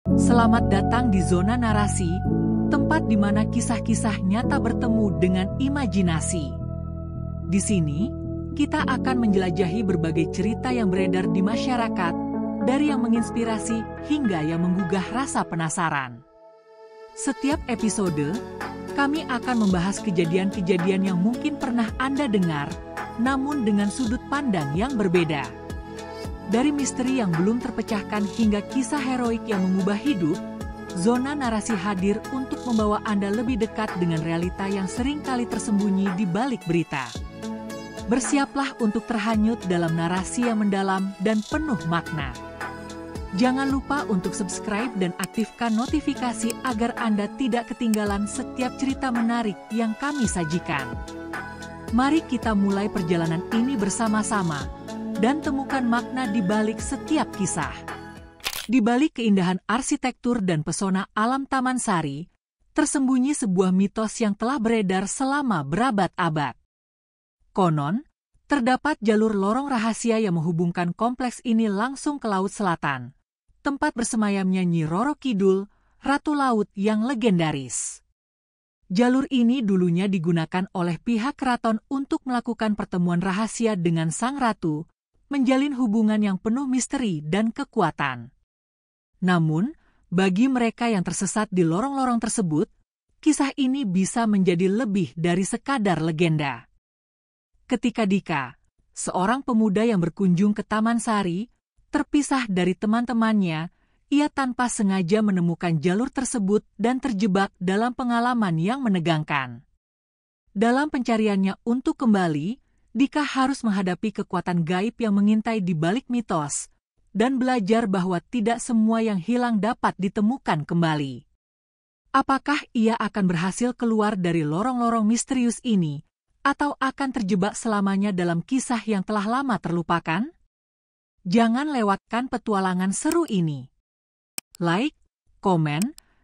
Selamat datang di zona narasi, tempat di mana kisah-kisah nyata bertemu dengan imajinasi. Di sini, kita akan menjelajahi berbagai cerita yang beredar di masyarakat, dari yang menginspirasi hingga yang menggugah rasa penasaran. Setiap episode, kami akan membahas kejadian-kejadian yang mungkin pernah Anda dengar, namun dengan sudut pandang yang berbeda. Dari misteri yang belum terpecahkan hingga kisah heroik yang mengubah hidup, zona narasi hadir untuk membawa Anda lebih dekat dengan realita yang seringkali tersembunyi di balik berita. Bersiaplah untuk terhanyut dalam narasi yang mendalam dan penuh makna. Jangan lupa untuk subscribe dan aktifkan notifikasi agar Anda tidak ketinggalan setiap cerita menarik yang kami sajikan. Mari kita mulai perjalanan ini bersama-sama dan temukan makna di balik setiap kisah. Di balik keindahan arsitektur dan pesona alam Taman Sari, tersembunyi sebuah mitos yang telah beredar selama berabad-abad. Konon, terdapat jalur lorong rahasia yang menghubungkan kompleks ini langsung ke Laut Selatan, tempat bersemayamnya Nyi Roro Kidul, Ratu Laut yang legendaris. Jalur ini dulunya digunakan oleh pihak keraton untuk melakukan pertemuan rahasia dengan Sang Ratu, menjalin hubungan yang penuh misteri dan kekuatan. Namun, bagi mereka yang tersesat di lorong-lorong tersebut, kisah ini bisa menjadi lebih dari sekadar legenda. Ketika Dika, seorang pemuda yang berkunjung ke Taman Sari, terpisah dari teman-temannya, ia tanpa sengaja menemukan jalur tersebut dan terjebak dalam pengalaman yang menegangkan. Dalam pencariannya untuk kembali, Dika harus menghadapi kekuatan gaib yang mengintai di balik mitos, dan belajar bahwa tidak semua yang hilang dapat ditemukan kembali. Apakah ia akan berhasil keluar dari lorong-lorong misterius ini, atau akan terjebak selamanya dalam kisah yang telah lama terlupakan? Jangan lewatkan petualangan seru ini. Like, komen,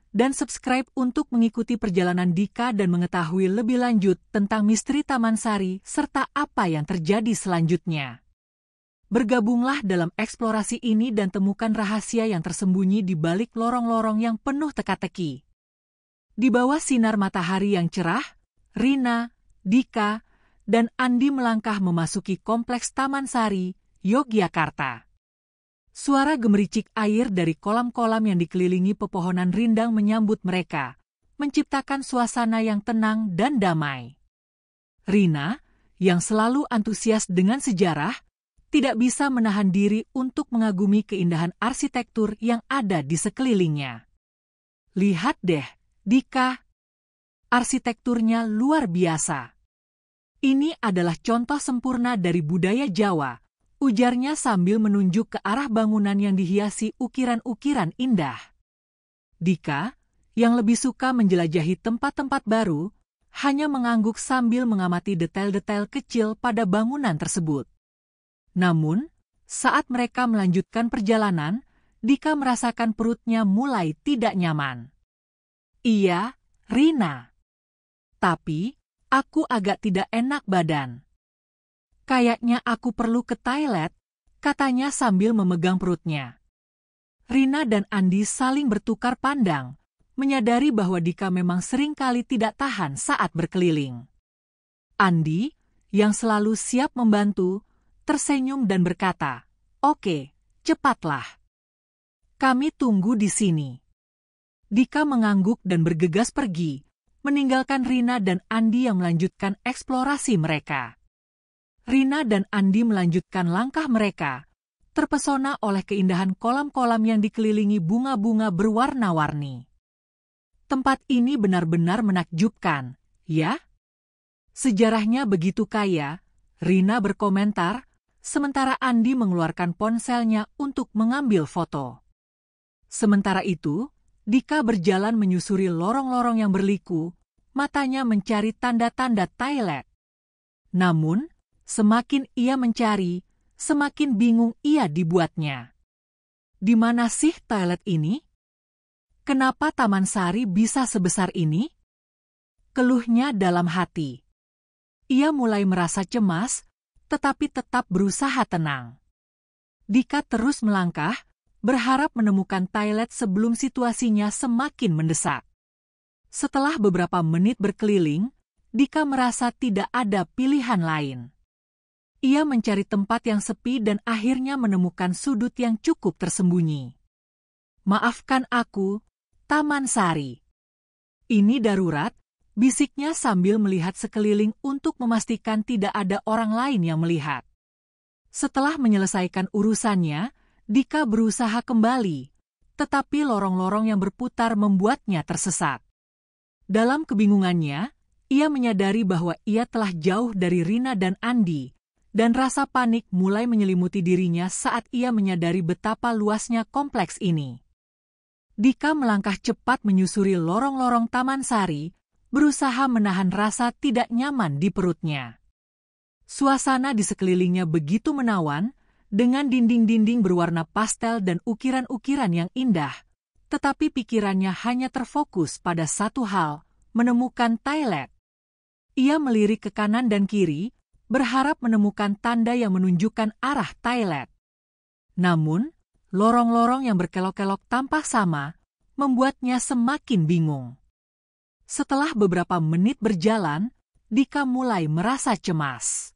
dan subscribe untuk mengikuti perjalanan Dika dan mengetahui lebih lanjut tentang misteri Taman Sari serta apa yang terjadi selanjutnya. Bergabunglah dalam eksplorasi ini dan temukan rahasia yang tersembunyi di balik lorong-lorong yang penuh teka-teki. Di bawah sinar matahari yang cerah, Rina, Dika, dan Andi melangkah memasuki kompleks Taman Sari, Yogyakarta. Suara gemericik air dari kolam-kolam yang dikelilingi pepohonan rindang menyambut mereka, menciptakan suasana yang tenang dan damai. Rina, yang selalu antusias dengan sejarah, tidak bisa menahan diri untuk mengagumi keindahan arsitektur yang ada di sekelilingnya. Lihat deh, Dika. Arsitekturnya luar biasa. Ini adalah contoh sempurna dari budaya Jawa, ujarnya sambil menunjuk ke arah bangunan yang dihiasi ukiran-ukiran indah. Dika, yang lebih suka menjelajahi tempat-tempat baru, hanya mengangguk sambil mengamati detail-detail kecil pada bangunan tersebut. Namun, saat mereka melanjutkan perjalanan, Dika merasakan perutnya mulai tidak nyaman. Iya, Rina. Tapi, aku agak tidak enak badan. Kayaknya aku perlu ke toilet, katanya sambil memegang perutnya. Rina dan Andi saling bertukar pandang, menyadari bahwa Dika memang seringkali tidak tahan saat berkeliling. Andi, yang selalu siap membantu, tersenyum dan berkata, "Oke, cepatlah. Kami tunggu di sini." Dika mengangguk dan bergegas pergi, meninggalkan Rina dan Andi yang melanjutkan eksplorasi mereka. Rina dan Andi melanjutkan langkah mereka, terpesona oleh keindahan kolam-kolam yang dikelilingi bunga-bunga berwarna-warni. Tempat ini benar-benar menakjubkan, ya? Sejarahnya begitu kaya, Rina berkomentar, sementara Andi mengeluarkan ponselnya untuk mengambil foto. Sementara itu, Dika berjalan menyusuri lorong-lorong yang berliku, matanya mencari tanda-tanda toilet. Namun, semakin ia mencari, semakin bingung ia dibuatnya. Di mana sih toilet ini? Kenapa Taman Sari bisa sebesar ini? Keluhnya dalam hati. Ia mulai merasa cemas, tetapi tetap berusaha tenang. Dika terus melangkah, berharap menemukan toilet sebelum situasinya semakin mendesak. Setelah beberapa menit berkeliling, Dika merasa tidak ada pilihan lain. Ia mencari tempat yang sepi dan akhirnya menemukan sudut yang cukup tersembunyi. "Maafkan aku, Taman Sari. Ini darurat," bisiknya sambil melihat sekeliling untuk memastikan tidak ada orang lain yang melihat. Setelah menyelesaikan urusannya, Dika berusaha kembali, tetapi lorong-lorong yang berputar membuatnya tersesat. Dalam kebingungannya, ia menyadari bahwa ia telah jauh dari Rina dan Andi, dan rasa panik mulai menyelimuti dirinya saat ia menyadari betapa luasnya kompleks ini. Dika melangkah cepat menyusuri lorong-lorong Taman Sari, berusaha menahan rasa tidak nyaman di perutnya. Suasana di sekelilingnya begitu menawan, dengan dinding-dinding berwarna pastel dan ukiran-ukiran yang indah, tetapi pikirannya hanya terfokus pada satu hal, menemukan toilet. Ia melirik ke kanan dan kiri, berharap menemukan tanda yang menunjukkan arah toilet. Namun, lorong-lorong yang berkelok-kelok tampak sama, membuatnya semakin bingung. Setelah beberapa menit berjalan, Dika mulai merasa cemas.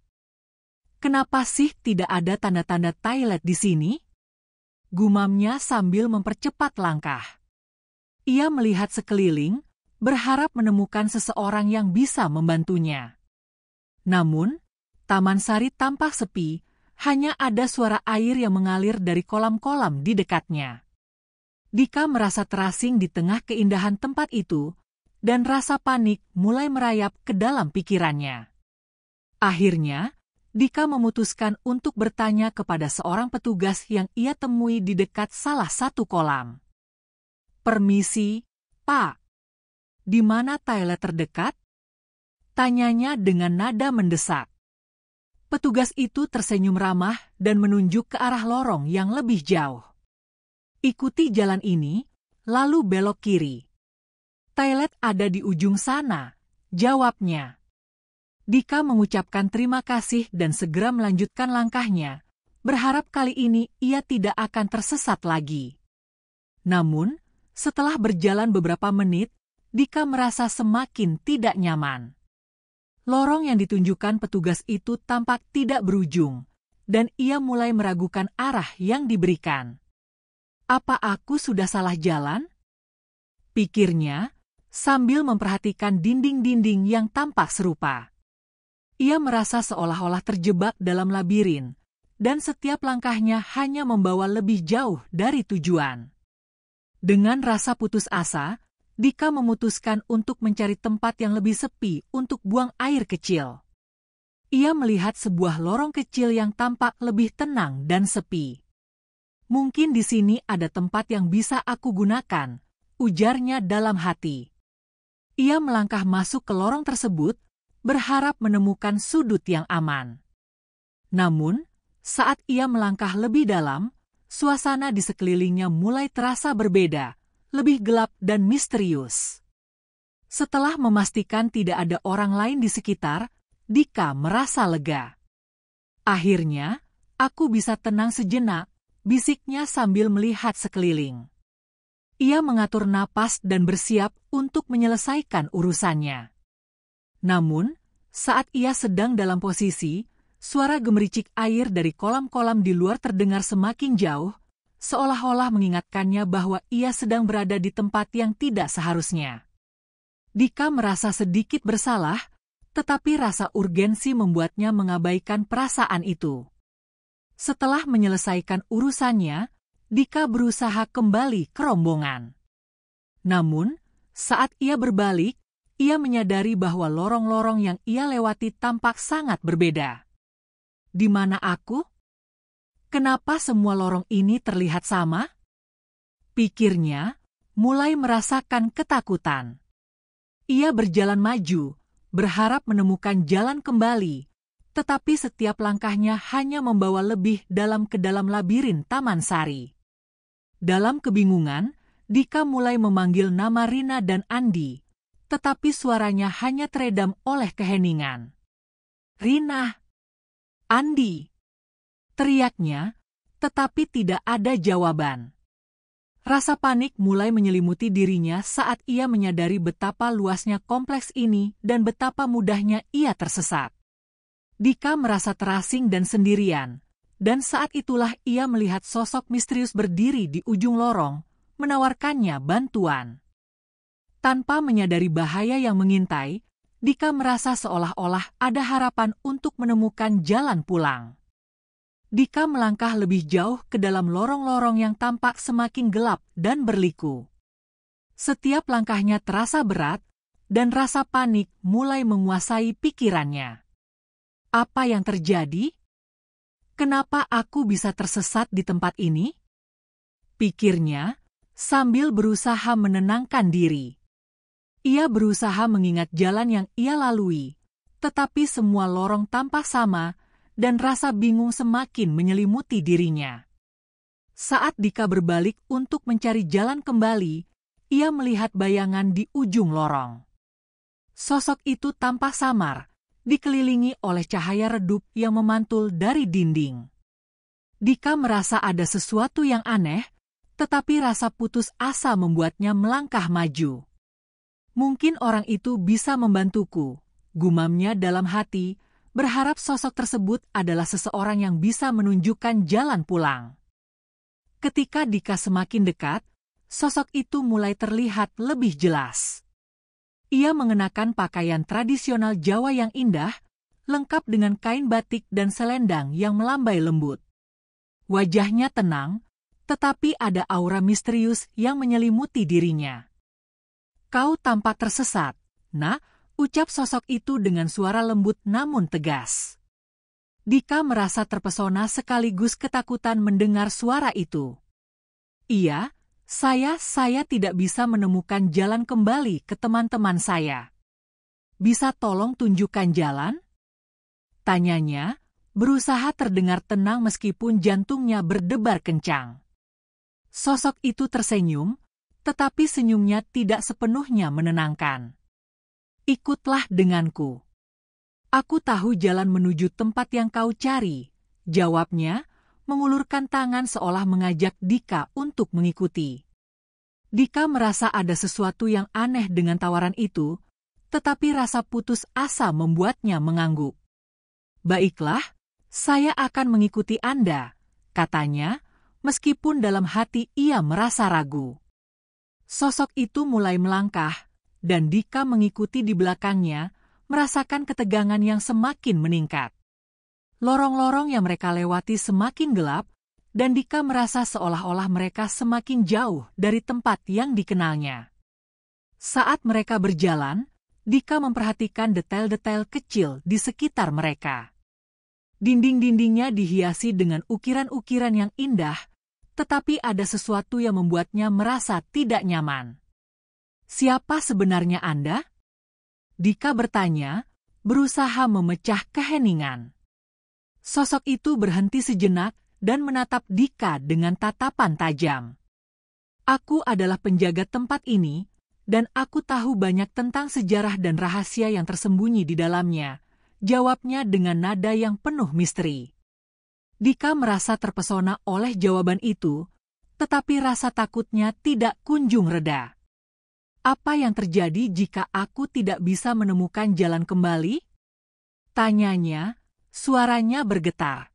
"Kenapa sih tidak ada tanda-tanda toilet di sini?" gumamnya sambil mempercepat langkah. Ia melihat sekeliling, berharap menemukan seseorang yang bisa membantunya. Namun, Taman Sari tampak sepi, hanya ada suara air yang mengalir dari kolam-kolam di dekatnya. Dika merasa terasing di tengah keindahan tempat itu, dan rasa panik mulai merayap ke dalam pikirannya. Akhirnya, Dika memutuskan untuk bertanya kepada seorang petugas yang ia temui di dekat salah satu kolam. "Permisi, Pak. Di mana toilet terdekat?" tanyanya dengan nada mendesak. Petugas itu tersenyum ramah dan menunjuk ke arah lorong yang lebih jauh. "Ikuti jalan ini, lalu belok kiri. Toilet ada di ujung sana," jawabnya. Dika mengucapkan terima kasih dan segera melanjutkan langkahnya, berharap kali ini ia tidak akan tersesat lagi. Namun, setelah berjalan beberapa menit, Dika merasa semakin tidak nyaman. Lorong yang ditunjukkan petugas itu tampak tidak berujung, dan ia mulai meragukan arah yang diberikan. "Apa aku sudah salah jalan?" pikirnya, sambil memperhatikan dinding-dinding yang tampak serupa. Ia merasa seolah-olah terjebak dalam labirin, dan setiap langkahnya hanya membawa lebih jauh dari tujuan. Dengan rasa putus asa, Dika memutuskan untuk mencari tempat yang lebih sepi untuk buang air kecil. Ia melihat sebuah lorong kecil yang tampak lebih tenang dan sepi. "Mungkin di sini ada tempat yang bisa aku gunakan," ujarnya dalam hati. Ia melangkah masuk ke lorong tersebut, berharap menemukan sudut yang aman. Namun, saat ia melangkah lebih dalam, suasana di sekelilingnya mulai terasa berbeda, lebih gelap dan misterius. Setelah memastikan tidak ada orang lain di sekitar, Dika merasa lega. "Akhirnya, aku bisa tenang sejenak," bisiknya sambil melihat sekeliling. Ia mengatur napas dan bersiap untuk menyelesaikan urusannya. Namun, saat ia sedang dalam posisi, suara gemericik air dari kolam-kolam di luar terdengar semakin jauh, seolah-olah mengingatkannya bahwa ia sedang berada di tempat yang tidak seharusnya. Dika merasa sedikit bersalah, tetapi rasa urgensi membuatnya mengabaikan perasaan itu. Setelah menyelesaikan urusannya, Dika berusaha kembali ke rombongan. Namun, saat ia berbalik, ia menyadari bahwa lorong-lorong yang ia lewati tampak sangat berbeda. "Di mana aku? Kenapa semua lorong ini terlihat sama?" pikirnya, mulai merasakan ketakutan. Ia berjalan maju, berharap menemukan jalan kembali, tetapi setiap langkahnya hanya membawa lebih dalam ke dalam labirin Taman Sari. Dalam kebingungan, Dika mulai memanggil nama Rina dan Andi, tetapi suaranya hanya teredam oleh keheningan. "Rina! Andi!" teriaknya, tetapi tidak ada jawaban. Rasa panik mulai menyelimuti dirinya saat ia menyadari betapa luasnya kompleks ini dan betapa mudahnya ia tersesat. Dika merasa terasing dan sendirian, dan saat itulah ia melihat sosok misterius berdiri di ujung lorong, menawarkannya bantuan. Tanpa menyadari bahaya yang mengintai, Dika merasa seolah-olah ada harapan untuk menemukan jalan pulang. Dika melangkah lebih jauh ke dalam lorong-lorong yang tampak semakin gelap dan berliku. Setiap langkahnya terasa berat, dan rasa panik mulai menguasai pikirannya. Apa yang terjadi? Kenapa aku bisa tersesat di tempat ini? Pikirnya, sambil berusaha menenangkan diri. Ia berusaha mengingat jalan yang ia lalui, tetapi semua lorong tampak sama, dan rasa bingung semakin menyelimuti dirinya. Saat Dika berbalik untuk mencari jalan kembali, ia melihat bayangan di ujung lorong. Sosok itu tampak samar, dikelilingi oleh cahaya redup yang memantul dari dinding. Dika merasa ada sesuatu yang aneh, tetapi rasa putus asa membuatnya melangkah maju. Mungkin orang itu bisa membantuku, gumamnya dalam hati, berharap sosok tersebut adalah seseorang yang bisa menunjukkan jalan pulang. Ketika Dika semakin dekat, sosok itu mulai terlihat lebih jelas. Ia mengenakan pakaian tradisional Jawa yang indah, lengkap dengan kain batik dan selendang yang melambai lembut. Wajahnya tenang, tetapi ada aura misterius yang menyelimuti dirinya. "Kau tampak tersesat, Nak," ucap sosok itu dengan suara lembut namun tegas. Dika merasa terpesona sekaligus ketakutan mendengar suara itu. "Iya, saya tidak bisa menemukan jalan kembali ke teman-teman saya. Bisa tolong tunjukkan jalan?" tanyanya, berusaha terdengar tenang meskipun jantungnya berdebar kencang. Sosok itu tersenyum, tetapi senyumnya tidak sepenuhnya menenangkan. "Ikutlah denganku. Aku tahu jalan menuju tempat yang kau cari," jawabnya, mengulurkan tangan seolah mengajak Dika untuk mengikuti. Dika merasa ada sesuatu yang aneh dengan tawaran itu, tetapi rasa putus asa membuatnya mengangguk. "Baiklah, saya akan mengikuti Anda," katanya, meskipun dalam hati ia merasa ragu. Sosok itu mulai melangkah, dan Dika mengikuti di belakangnya, merasakan ketegangan yang semakin meningkat. Lorong-lorong yang mereka lewati semakin gelap, dan Dika merasa seolah-olah mereka semakin jauh dari tempat yang dikenalnya. Saat mereka berjalan, Dika memperhatikan detail-detail kecil di sekitar mereka. Dinding-dindingnya dihiasi dengan ukiran-ukiran yang indah, tetapi ada sesuatu yang membuatnya merasa tidak nyaman. "Siapa sebenarnya Anda?" Dika bertanya, berusaha memecah keheningan. Sosok itu berhenti sejenak dan menatap Dika dengan tatapan tajam. "Aku adalah penjaga tempat ini, dan aku tahu banyak tentang sejarah dan rahasia yang tersembunyi di dalamnya," jawabnya dengan nada yang penuh misteri. Dika merasa terpesona oleh jawaban itu, tetapi rasa takutnya tidak kunjung reda. "Apa yang terjadi jika aku tidak bisa menemukan jalan kembali?" tanyanya, suaranya bergetar.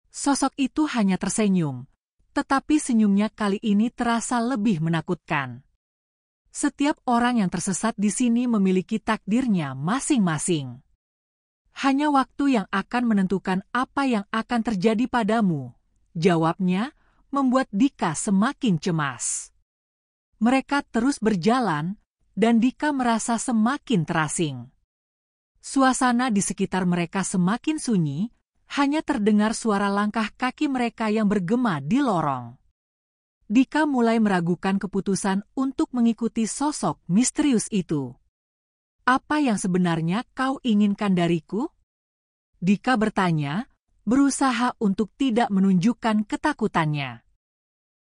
Sosok itu hanya tersenyum, tetapi senyumnya kali ini terasa lebih menakutkan. "Setiap orang yang tersesat di sini memiliki takdirnya masing-masing. Hanya waktu yang akan menentukan apa yang akan terjadi padamu," jawabnya, membuat Dika semakin cemas. Mereka terus berjalan, dan Dika merasa semakin terasing. Suasana di sekitar mereka semakin sunyi, hanya terdengar suara langkah kaki mereka yang bergema di lorong. Dika mulai meragukan keputusan untuk mengikuti sosok misterius itu. "Apa yang sebenarnya kau inginkan dariku?" Dika bertanya, berusaha untuk tidak menunjukkan ketakutannya.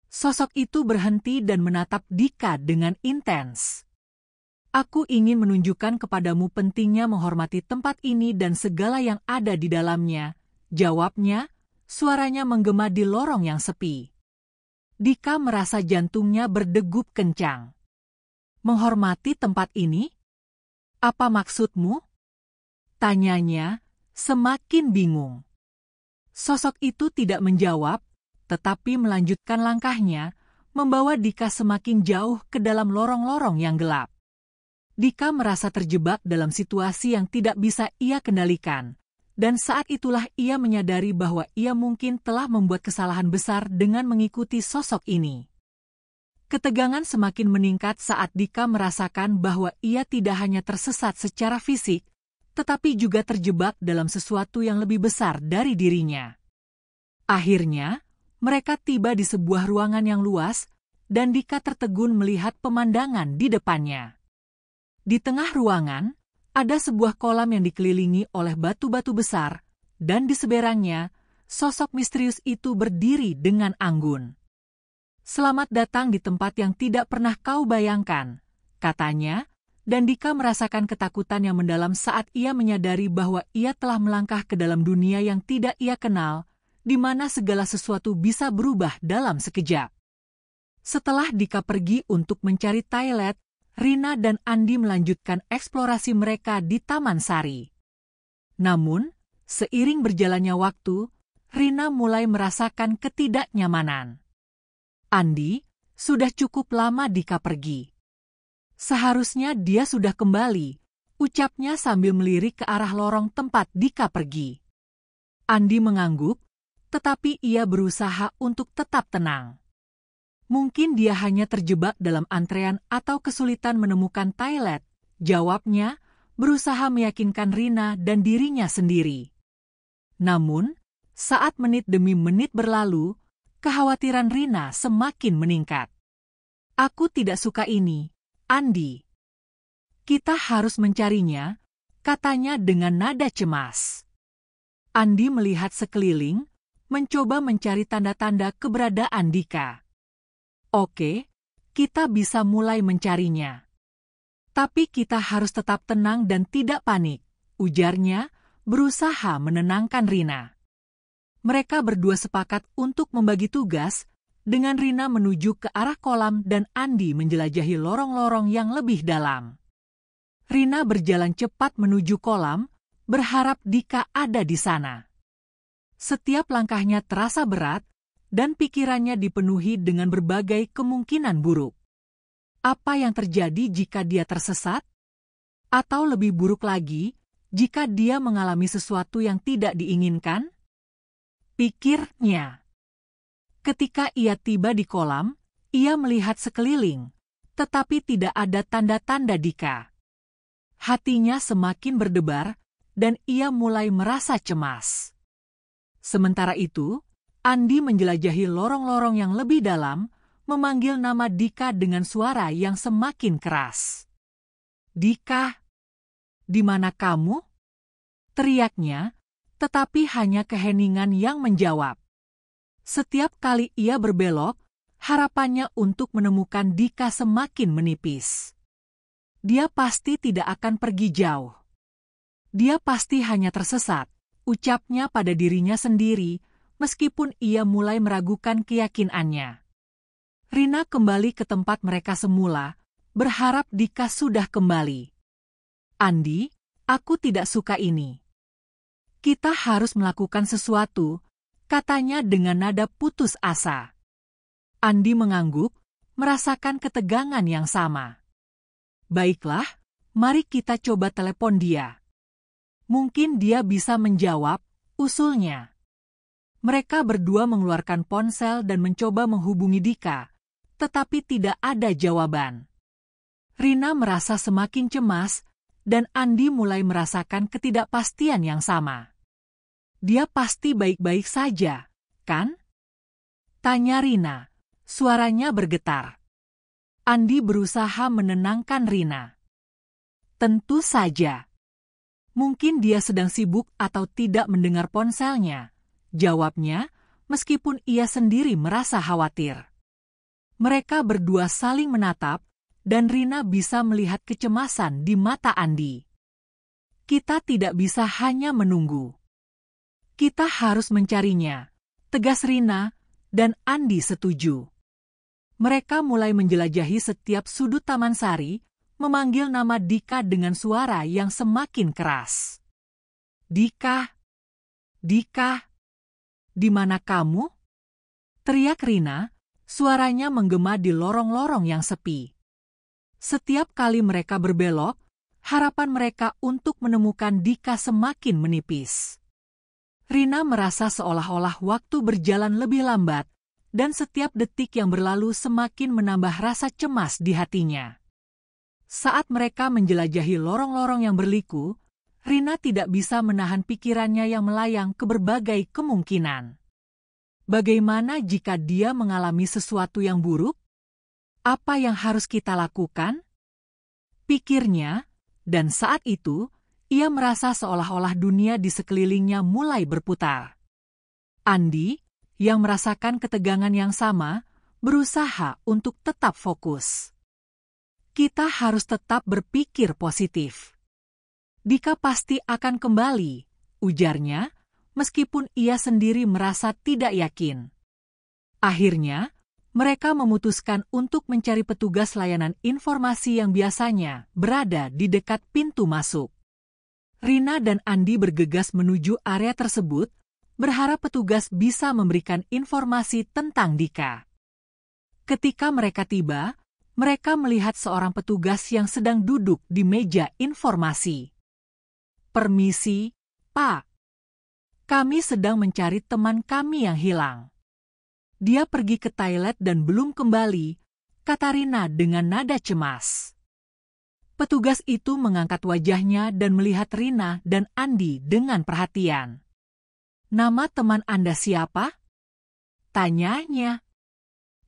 Sosok itu berhenti dan menatap Dika dengan intens. "Aku ingin menunjukkan kepadamu pentingnya menghormati tempat ini dan segala yang ada di dalamnya," jawabnya, suaranya menggema di lorong yang sepi. Dika merasa jantungnya berdegup kencang. "Menghormati tempat ini? Apa maksudmu?" tanyanya, semakin bingung. Sosok itu tidak menjawab, tetapi melanjutkan langkahnya, membawa Dika semakin jauh ke dalam lorong-lorong yang gelap. Dika merasa terjebak dalam situasi yang tidak bisa ia kendalikan, dan saat itulah ia menyadari bahwa ia mungkin telah membuat kesalahan besar dengan mengikuti sosok ini. Ketegangan semakin meningkat saat Dika merasakan bahwa ia tidak hanya tersesat secara fisik, tetapi juga terjebak dalam sesuatu yang lebih besar dari dirinya. Akhirnya, mereka tiba di sebuah ruangan yang luas, dan Dika tertegun melihat pemandangan di depannya. Di tengah ruangan, ada sebuah kolam yang dikelilingi oleh batu-batu besar, dan di seberangnya, sosok misterius itu berdiri dengan anggun. "Selamat datang di tempat yang tidak pernah kau bayangkan," katanya, dan Dika merasakan ketakutan yang mendalam saat ia menyadari bahwa ia telah melangkah ke dalam dunia yang tidak ia kenal, di mana segala sesuatu bisa berubah dalam sekejap. Setelah Dika pergi untuk mencari toilet, Rina dan Andi melanjutkan eksplorasi mereka di Taman Sari. Namun, seiring berjalannya waktu, Rina mulai merasakan ketidaknyamanan. "Andi, sudah cukup lama Dika pergi. Seharusnya dia sudah kembali," ucapnya sambil melirik ke arah lorong tempat Dika pergi. Andi mengangguk, tetapi ia berusaha untuk tetap tenang. "Mungkin dia hanya terjebak dalam antrean atau kesulitan menemukan toilet," jawabnya, berusaha meyakinkan Rina dan dirinya sendiri. Namun, saat menit demi menit berlalu, kekhawatiran Rina semakin meningkat. "Aku tidak suka ini, Andi. Kita harus mencarinya," katanya dengan nada cemas. Andi melihat sekeliling, mencoba mencari tanda-tanda keberadaan Dika. "Oke, kita bisa mulai mencarinya. Tapi kita harus tetap tenang dan tidak panik," ujarnya, berusaha menenangkan Rina. Mereka berdua sepakat untuk membagi tugas, dengan Rina menuju ke arah kolam dan Andi menjelajahi lorong-lorong yang lebih dalam. Rina berjalan cepat menuju kolam, berharap Dika ada di sana. Setiap langkahnya terasa berat, dan pikirannya dipenuhi dengan berbagai kemungkinan buruk. Apa yang terjadi jika dia tersesat? Atau lebih buruk lagi, jika dia mengalami sesuatu yang tidak diinginkan? Pikirnya. Ketika ia tiba di kolam, ia melihat sekeliling, tetapi tidak ada tanda-tanda Dika. Hatinya semakin berdebar, dan ia mulai merasa cemas. Sementara itu, Andi menjelajahi lorong-lorong yang lebih dalam, memanggil nama Dika dengan suara yang semakin keras. "Dika, di mana kamu?" teriaknya, tetapi hanya keheningan yang menjawab. Setiap kali ia berbelok, harapannya untuk menemukan Dika semakin menipis. Dia pasti tidak akan pergi jauh. Dia pasti hanya tersesat, ucapnya pada dirinya sendiri, meskipun ia mulai meragukan keyakinannya. Rina kembali ke tempat mereka semula, berharap Dika sudah kembali. "Andi, aku tidak suka ini. Kita harus melakukan sesuatu," katanya dengan nada putus asa. Andi mengangguk, merasakan ketegangan yang sama. "Baiklah, mari kita coba telepon dia. Mungkin dia bisa menjawab," usulnya. Mereka berdua mengeluarkan ponsel dan mencoba menghubungi Dika, tetapi tidak ada jawaban. Rina merasa semakin cemas, dan Andi mulai merasakan ketidakpastian yang sama. "Dia pasti baik-baik saja, kan?" tanya Rina, suaranya bergetar. Andi berusaha menenangkan Rina. "Tentu saja. Mungkin dia sedang sibuk atau tidak mendengar ponselnya," jawabnya, meskipun ia sendiri merasa khawatir. Mereka berdua saling menatap, dan Rina bisa melihat kecemasan di mata Andi. "Kita tidak bisa hanya menunggu. Kita harus mencarinya," tegas Rina, dan Andi setuju. Mereka mulai menjelajahi setiap sudut Taman Sari, memanggil nama Dika dengan suara yang semakin keras. Dika, Dika, di mana kamu? Teriak Rina, suaranya menggema di lorong-lorong yang sepi. Setiap kali mereka berbelok, harapan mereka untuk menemukan Dika semakin menipis. Rina merasa seolah-olah waktu berjalan lebih lambat, dan setiap detik yang berlalu semakin menambah rasa cemas di hatinya. Saat mereka menjelajahi lorong-lorong yang berliku, Rina tidak bisa menahan pikirannya yang melayang ke berbagai kemungkinan. Bagaimana jika dia mengalami sesuatu yang buruk? Apa yang harus kita lakukan? Pikirnya, dan saat itu, ia merasa seolah-olah dunia di sekelilingnya mulai berputar. Andi, yang merasakan ketegangan yang sama, berusaha untuk tetap fokus. Kita harus tetap berpikir positif. Dika pasti akan kembali, ujarnya, meskipun ia sendiri merasa tidak yakin. Akhirnya, mereka memutuskan untuk mencari petugas layanan informasi yang biasanya berada di dekat pintu masuk. Rina dan Andi bergegas menuju area tersebut, berharap petugas bisa memberikan informasi tentang Dika. Ketika mereka tiba, mereka melihat seorang petugas yang sedang duduk di meja informasi. "Permisi, Pak. Kami sedang mencari teman kami yang hilang. Dia pergi ke toilet dan belum kembali," kata Rina dengan nada cemas. Petugas itu mengangkat wajahnya dan melihat Rina dan Andi dengan perhatian. "Nama teman Anda siapa?" tanyanya.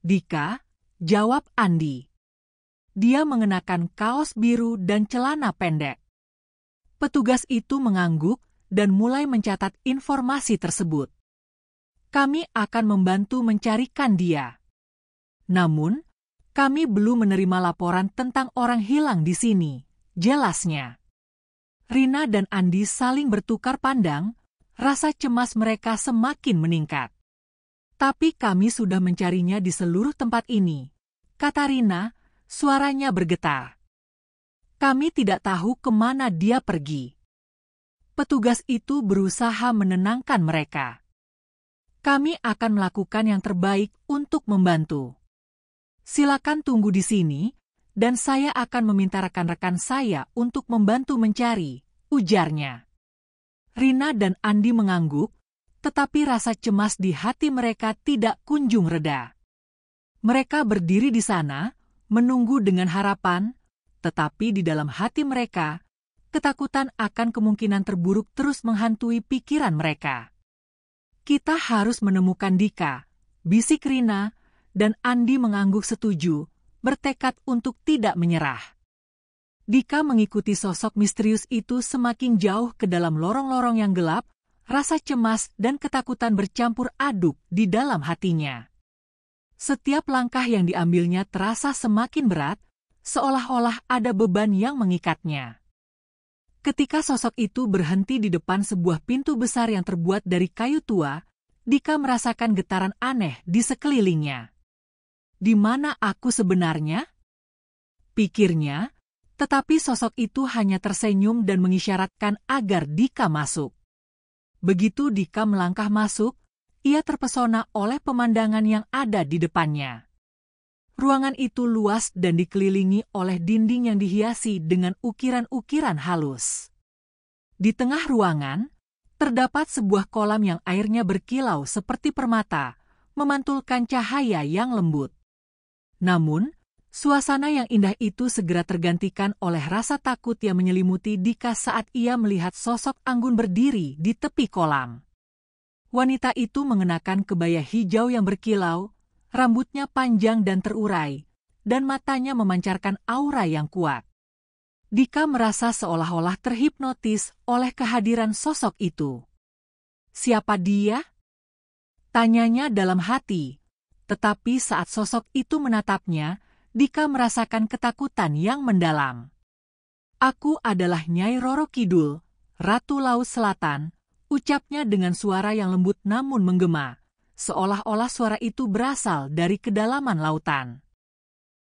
"Dika," jawab Andi. "Dia mengenakan kaos biru dan celana pendek." Petugas itu mengangguk dan mulai mencatat informasi tersebut. "Kami akan membantu mencarikan dia. Namun, kami belum menerima laporan tentang orang hilang di sini," jelasnya. Rina dan Andi saling bertukar pandang, rasa cemas mereka semakin meningkat. "Tapi kami sudah mencarinya di seluruh tempat ini," kata Rina, suaranya bergetar. "Kami tidak tahu kemana dia pergi." Petugas itu berusaha menenangkan mereka. "Kami akan melakukan yang terbaik untuk membantu. Silakan tunggu di sini, dan saya akan meminta rekan-rekan saya untuk membantu mencari," ujarnya. Rina dan Andi mengangguk, tetapi rasa cemas di hati mereka tidak kunjung reda. Mereka berdiri di sana, menunggu dengan harapan, tetapi di dalam hati mereka, ketakutan akan kemungkinan terburuk terus menghantui pikiran mereka. "Kita harus menemukan Dika," bisik Rina, dan Andi mengangguk setuju, bertekad untuk tidak menyerah. Dika mengikuti sosok misterius itu semakin jauh ke dalam lorong-lorong yang gelap, rasa cemas dan ketakutan bercampur aduk di dalam hatinya. Setiap langkah yang diambilnya terasa semakin berat, seolah-olah ada beban yang mengikatnya. Ketika sosok itu berhenti di depan sebuah pintu besar yang terbuat dari kayu tua, Dika merasakan getaran aneh di sekelilingnya. "Di mana aku sebenarnya?" pikirnya, tetapi sosok itu hanya tersenyum dan mengisyaratkan agar Dika masuk. Begitu Dika melangkah masuk, ia terpesona oleh pemandangan yang ada di depannya. Ruangan itu luas dan dikelilingi oleh dinding yang dihiasi dengan ukiran-ukiran halus. Di tengah ruangan, terdapat sebuah kolam yang airnya berkilau seperti permata, memantulkan cahaya yang lembut. Namun, suasana yang indah itu segera tergantikan oleh rasa takut yang menyelimuti Dika saat ia melihat sosok anggun berdiri di tepi kolam. Wanita itu mengenakan kebaya hijau yang berkilau, rambutnya panjang dan terurai, dan matanya memancarkan aura yang kuat. Dika merasa seolah-olah terhipnotis oleh kehadiran sosok itu. "Siapa dia?" tanyanya dalam hati. Tetapi saat sosok itu menatapnya, Dika merasakan ketakutan yang mendalam. "Aku adalah Nyai Roro Kidul, Ratu Laut Selatan," ucapnya dengan suara yang lembut namun menggema, seolah-olah suara itu berasal dari kedalaman lautan.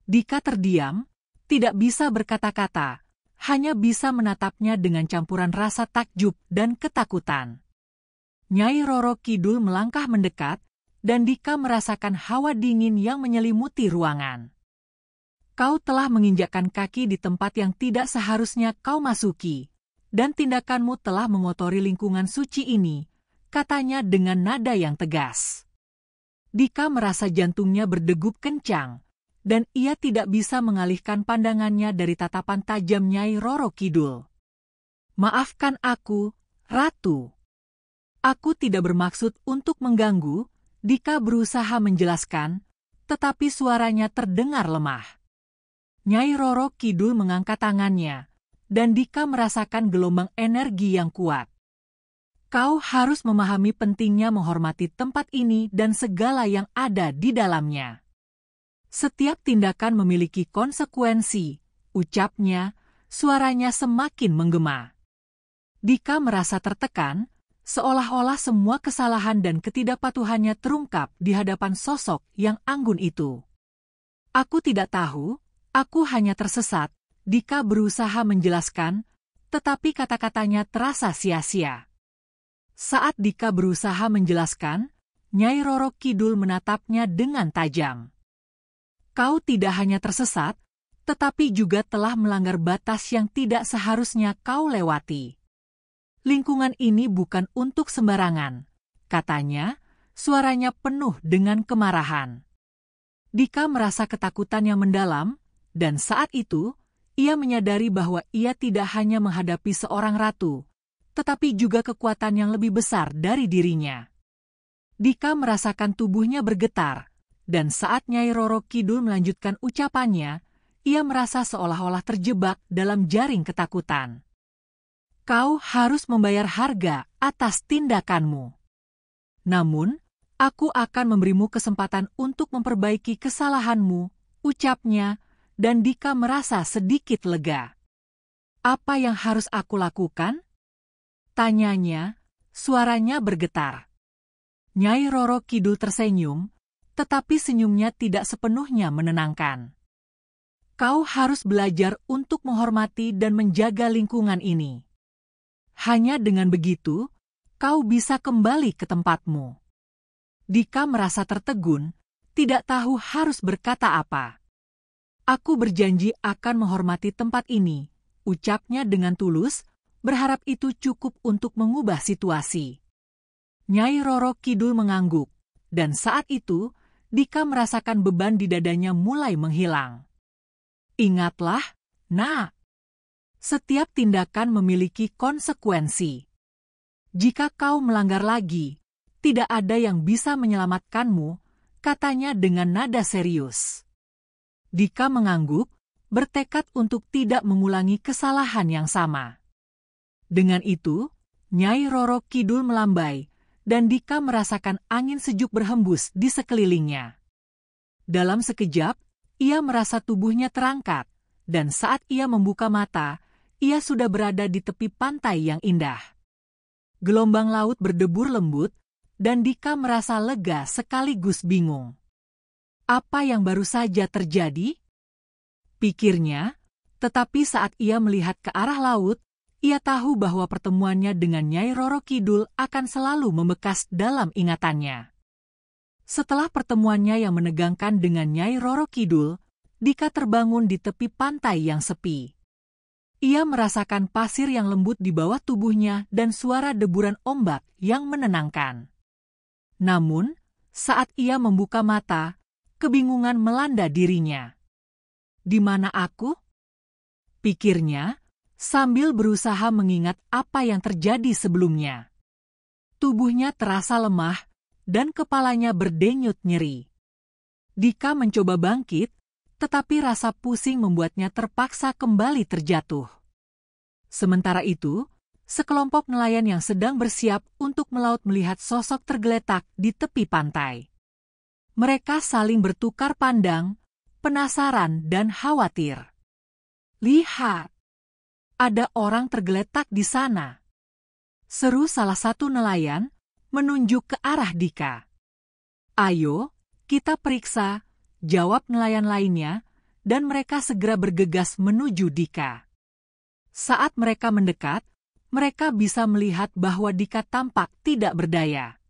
Dika terdiam, tidak bisa berkata-kata, hanya bisa menatapnya dengan campuran rasa takjub dan ketakutan. Nyai Roro Kidul melangkah mendekat, dan Dika merasakan hawa dingin yang menyelimuti ruangan. Kau telah menginjakkan kaki di tempat yang tidak seharusnya kau masuki, dan tindakanmu telah mengotori lingkungan suci ini, katanya dengan nada yang tegas. Dika merasa jantungnya berdegup kencang, dan ia tidak bisa mengalihkan pandangannya dari tatapan tajam Nyai Roro Kidul. Maafkan aku, Ratu. Aku tidak bermaksud untuk mengganggu, Dika berusaha menjelaskan, tetapi suaranya terdengar lemah. Nyai Roro Kidul mengangkat tangannya, dan Dika merasakan gelombang energi yang kuat. Kau harus memahami pentingnya menghormati tempat ini dan segala yang ada di dalamnya. Setiap tindakan memiliki konsekuensi, ucapnya, suaranya semakin menggema. Dika merasa tertekan, seolah-olah semua kesalahan dan ketidakpatuhannya terungkap di hadapan sosok yang anggun itu. Aku tidak tahu, aku hanya tersesat, Dika berusaha menjelaskan, tetapi kata-katanya terasa sia-sia. Saat Dika berusaha menjelaskan, Nyai Roro Kidul menatapnya dengan tajam. Kau tidak hanya tersesat, tetapi juga telah melanggar batas yang tidak seharusnya kau lewati. Lingkungan ini bukan untuk sembarangan, katanya, suaranya penuh dengan kemarahan. Dika merasa ketakutan yang mendalam, dan saat itu, ia menyadari bahwa ia tidak hanya menghadapi seorang ratu, tetapi juga kekuatan yang lebih besar dari dirinya. Dika merasakan tubuhnya bergetar, dan saat Nyai Roro Kidul melanjutkan ucapannya, ia merasa seolah-olah terjebak dalam jaring ketakutan. Kau harus membayar harga atas tindakanmu. Namun, aku akan memberimu kesempatan untuk memperbaiki kesalahanmu, ucapnya, dan Dika merasa sedikit lega. Apa yang harus aku lakukan? Tanyanya, suaranya bergetar. Nyai Roro Kidul tersenyum, tetapi senyumnya tidak sepenuhnya menenangkan. Kau harus belajar untuk menghormati dan menjaga lingkungan ini. Hanya dengan begitu, kau bisa kembali ke tempatmu. Dika merasa tertegun, tidak tahu harus berkata apa. Aku berjanji akan menghormati tempat ini, ucapnya dengan tulus, berharap itu cukup untuk mengubah situasi. Nyai Roro Kidul mengangguk, dan saat itu, Dika merasakan beban di dadanya mulai menghilang. Ingatlah, nak, setiap tindakan memiliki konsekuensi. Jika kau melanggar lagi, tidak ada yang bisa menyelamatkanmu, katanya dengan nada serius. Dika mengangguk, bertekad untuk tidak mengulangi kesalahan yang sama. Dengan itu, Nyai Roro Kidul melambai, dan Dika merasakan angin sejuk berhembus di sekelilingnya. Dalam sekejap, ia merasa tubuhnya terangkat, dan saat ia membuka mata, ia sudah berada di tepi pantai yang indah. Gelombang laut berdebur lembut, dan Dika merasa lega sekaligus bingung. Apa yang baru saja terjadi? Pikirnya, tetapi saat ia melihat ke arah laut, ia tahu bahwa pertemuannya dengan Nyai Roro Kidul akan selalu membekas dalam ingatannya. Setelah pertemuannya yang menegangkan dengan Nyai Roro Kidul, Dika terbangun di tepi pantai yang sepi. Ia merasakan pasir yang lembut di bawah tubuhnya dan suara deburan ombak yang menenangkan. Namun, saat ia membuka mata, kebingungan melanda dirinya. Di mana aku? Pikirnya, sambil berusaha mengingat apa yang terjadi sebelumnya. Tubuhnya terasa lemah, dan kepalanya berdenyut nyeri. Dika mencoba bangkit, tetapi rasa pusing membuatnya terpaksa kembali terjatuh. Sementara itu, sekelompok nelayan yang sedang bersiap untuk melaut melihat sosok tergeletak di tepi pantai. Mereka saling bertukar pandang, penasaran dan khawatir. Lihat! Ada orang tergeletak di sana. Seru salah satu nelayan, menunjuk ke arah Dika. "Ayo, kita periksa," jawab nelayan lainnya, dan mereka segera bergegas menuju Dika. Saat mereka mendekat, mereka bisa melihat bahwa Dika tampak tidak berdaya.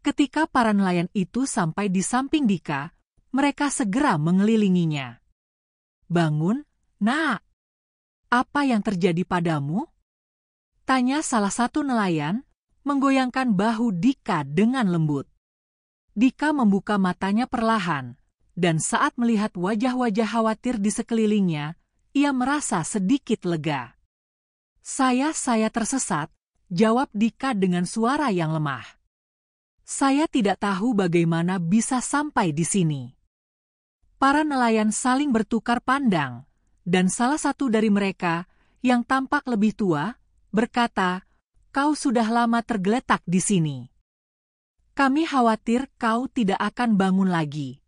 Ketika para nelayan itu sampai di samping Dika, mereka segera mengelilinginya. "Bangun, Nak. Apa yang terjadi padamu?" tanya salah satu nelayan, menggoyangkan bahu Dika dengan lembut. Dika membuka matanya perlahan, dan saat melihat wajah-wajah khawatir di sekelilingnya, ia merasa sedikit lega. Saya tersesat," jawab Dika dengan suara yang lemah. "Saya tidak tahu bagaimana bisa sampai di sini." Para nelayan saling bertukar pandang, dan salah satu dari mereka, yang tampak lebih tua, berkata, "Kau sudah lama tergeletak di sini. Kami khawatir kau tidak akan bangun lagi."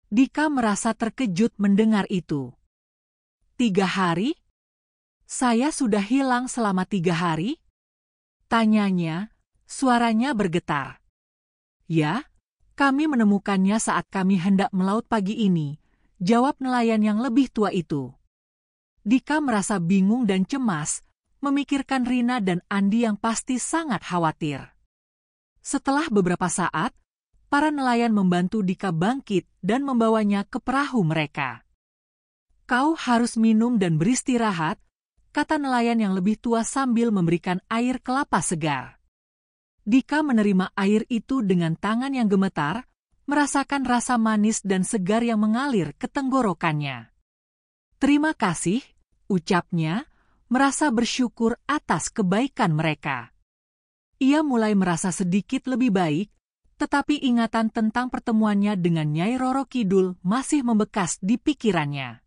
Dika merasa terkejut mendengar itu. "3 hari? Saya sudah hilang selama 3 hari?" tanyanya, suaranya bergetar. "Ya, kami menemukannya saat kami hendak melaut pagi ini," jawab nelayan yang lebih tua itu. Dika merasa bingung dan cemas, memikirkan Rina dan Andi yang pasti sangat khawatir. Setelah beberapa saat, para nelayan membantu Dika bangkit dan membawanya ke perahu mereka. "Kau harus minum dan beristirahat," kata nelayan yang lebih tua sambil memberikan air kelapa segar. Dika menerima air itu dengan tangan yang gemetar, merasakan rasa manis dan segar yang mengalir ke tenggorokannya. "Terima kasih," ucapnya, merasa bersyukur atas kebaikan mereka. Ia mulai merasa sedikit lebih baik, tetapi ingatan tentang pertemuannya dengan Nyai Roro Kidul masih membekas di pikirannya.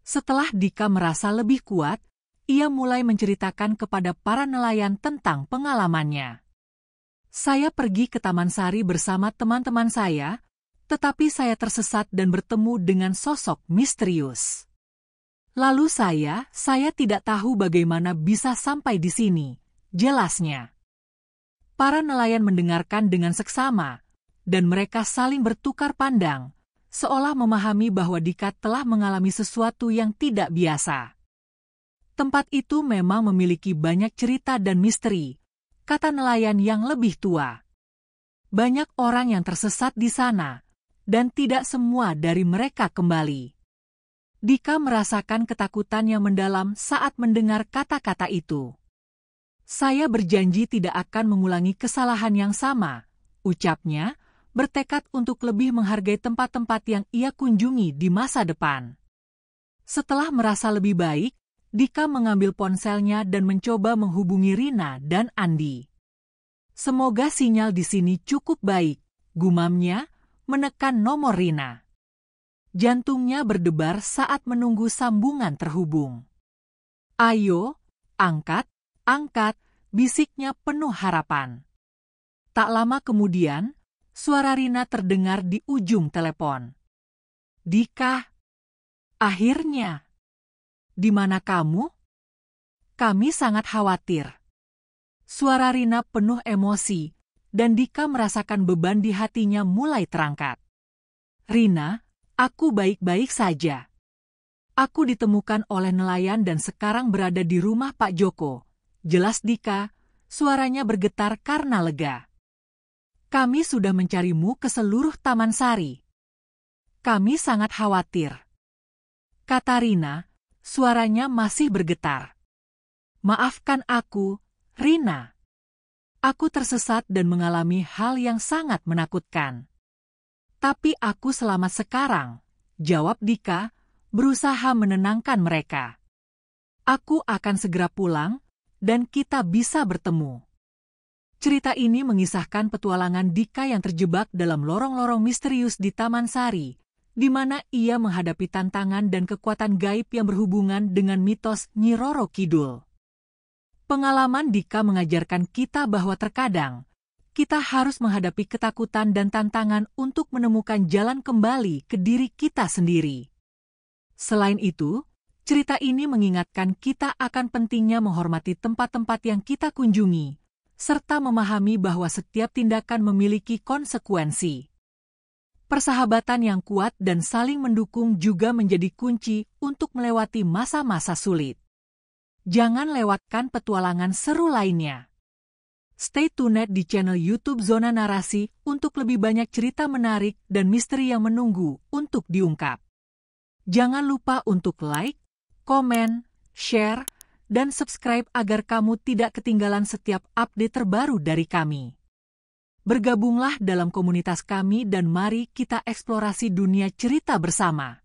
Setelah Dika merasa lebih kuat, ia mulai menceritakan kepada para nelayan tentang pengalamannya. "Saya pergi ke Taman Sari bersama teman-teman saya, tetapi saya tersesat dan bertemu dengan sosok misterius. Lalu saya tidak tahu bagaimana bisa sampai di sini," jelasnya. Para nelayan mendengarkan dengan seksama, dan mereka saling bertukar pandang, seolah memahami bahwa Dika telah mengalami sesuatu yang tidak biasa. "Tempat itu memang memiliki banyak cerita dan misteri," kata nelayan yang lebih tua. "Banyak orang yang tersesat di sana, dan tidak semua dari mereka kembali." Dika merasakan ketakutan yang mendalam saat mendengar kata-kata itu. "Saya berjanji tidak akan mengulangi kesalahan yang sama," ucapnya, bertekad untuk lebih menghargai tempat-tempat yang ia kunjungi di masa depan. Setelah merasa lebih baik, Dika mengambil ponselnya dan mencoba menghubungi Rina dan Andi. "Semoga sinyal di sini cukup baik," gumamnya, menekan nomor Rina. Jantungnya berdebar saat menunggu sambungan terhubung. "Ayo, angkat, angkat," bisiknya penuh harapan. Tak lama kemudian, suara Rina terdengar di ujung telepon. "Dika, akhirnya. Di mana kamu? Kami sangat khawatir." Suara Rina penuh emosi, dan Dika merasakan beban di hatinya mulai terangkat. "Rina, aku baik-baik saja. Aku ditemukan oleh nelayan dan sekarang berada di rumah Pak Joko," jelas Dika, suaranya bergetar karena lega. "Kami sudah mencarimu ke seluruh Taman Sari. Kami sangat khawatir," kata Rina, suaranya masih bergetar. "Maafkan aku, Rina. Aku tersesat dan mengalami hal yang sangat menakutkan. Tapi aku selamat sekarang," jawab Dika, berusaha menenangkan mereka. "Aku akan segera pulang, dan kita bisa bertemu." Cerita ini mengisahkan petualangan Dika yang terjebak dalam lorong-lorong misterius di Taman Sari, di mana ia menghadapi tantangan dan kekuatan gaib yang berhubungan dengan mitos Nyi Roro Kidul. Pengalaman Dika mengajarkan kita bahwa terkadang kita harus menghadapi ketakutan dan tantangan untuk menemukan jalan kembali ke diri kita sendiri. Selain itu, cerita ini mengingatkan kita akan pentingnya menghormati tempat-tempat yang kita kunjungi, serta memahami bahwa setiap tindakan memiliki konsekuensi. Persahabatan yang kuat dan saling mendukung juga menjadi kunci untuk melewati masa-masa sulit. Jangan lewatkan petualangan seru lainnya. Stay tuned di channel YouTube Zona Narasi untuk lebih banyak cerita menarik dan misteri yang menunggu untuk diungkap. Jangan lupa untuk like, komen, share, dan subscribe agar kamu tidak ketinggalan setiap update terbaru dari kami. Bergabunglah dalam komunitas kami dan mari kita eksplorasi dunia cerita bersama.